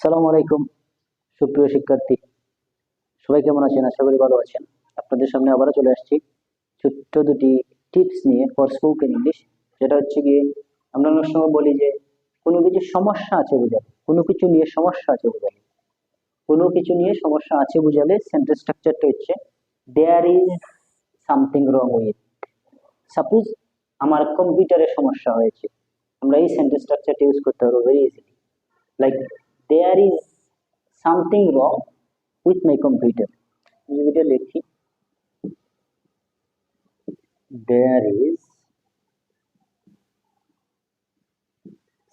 সালাম আলাইকুম সুপ্রিয় শিক্ষার্থী, সবাই কেমন আছেন? আশা করি ভালো আছেন। আপনাদের সামনে আবারও চলে আসছি ছোট্ট দুটি টিপস নিয়ে ফর স্পোকেন ইংলিশ। যেটা হচ্ছে গিয়ে আমরা অনেক সময় বলি যে কোনো কিছু সমস্যা আছে বোঝালে, কোনো কিছু নিয়ে সমস্যা আছে বোঝালে, কোনো কিছু নিয়ে সমস্যা আছে বোঝালে সেন্টেন্স স্ট্রাকচারটা হচ্ছে there is something wrong with. Suppose আমার কম্পিউটারে সমস্যা হয়েছে, আমরা এই সেন্টেন্স স্ট্রাকচারটা ইউজ করতে পারবো very easily. Like there is something wrong with my computer. যদি লিখি there is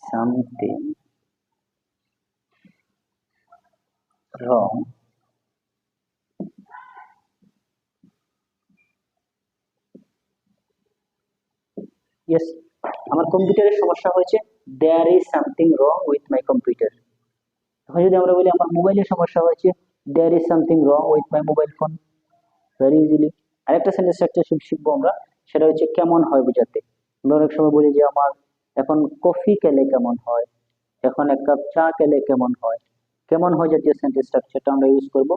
something wrong yes আমার কম্পিউটারের সমস্যা হয়েছে, there is something wrong with my computer. এখন যদি আমরা বলি আমার মোবাইলের সমস্যা হয়েছে, there is something wrong with my mobile phone. Very easily আরেকটা সেন্টেন্স স্ট্রাকচার শিখবো আমরা, সেটা হচ্ছে কেমন হয় বোঝাতে। আমরা অনেক সময় বলি যে আমার এখন কফি খেলে কেমন হয়, এখন এক কাপ চা খেলে কেমন হয়। কেমন হয় জাতীয় সেন্টেন্স স্ট্রাকচারটা আমরা ইউজ করব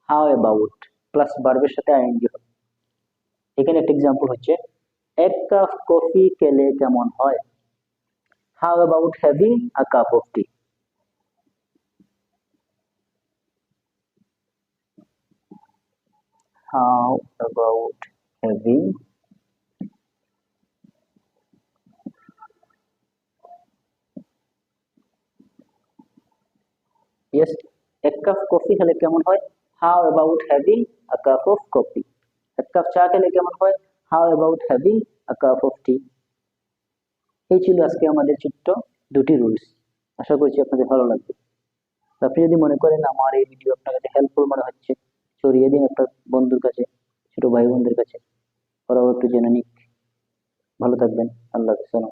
হাউ অ্যাবাউট প্লাস ভার্বের সাথে আইএনজি হবে। এখানে একটা এক্সাম্পল হচ্ছে এক কাপ কফি খেলে কেমন হয়, how about having a cup of tea. How about having yes এক কাপ কফি খেলে কেমন হয়, how about having a cup of coffee. এক কাপ চা খেলে কেমন হয়, how about having a cup of tea. এই ছিল আজকে আমাদের ছোট্ট দুটি রুলস। আশা করছি আপনাদের ভালো লাগবে। আপনি যদি মনে করেন আমার এই ভিডিও আপনার কাছে হেল্পফুল মনে হচ্ছে, ছড়িয়ে দিন আপনার বন্ধুর কাছে, ছোট ভাই বোনদের কাছে, ওরাও একটু জেনে নিক। ভালো থাকবেন। আল্লাহ হাফেজ।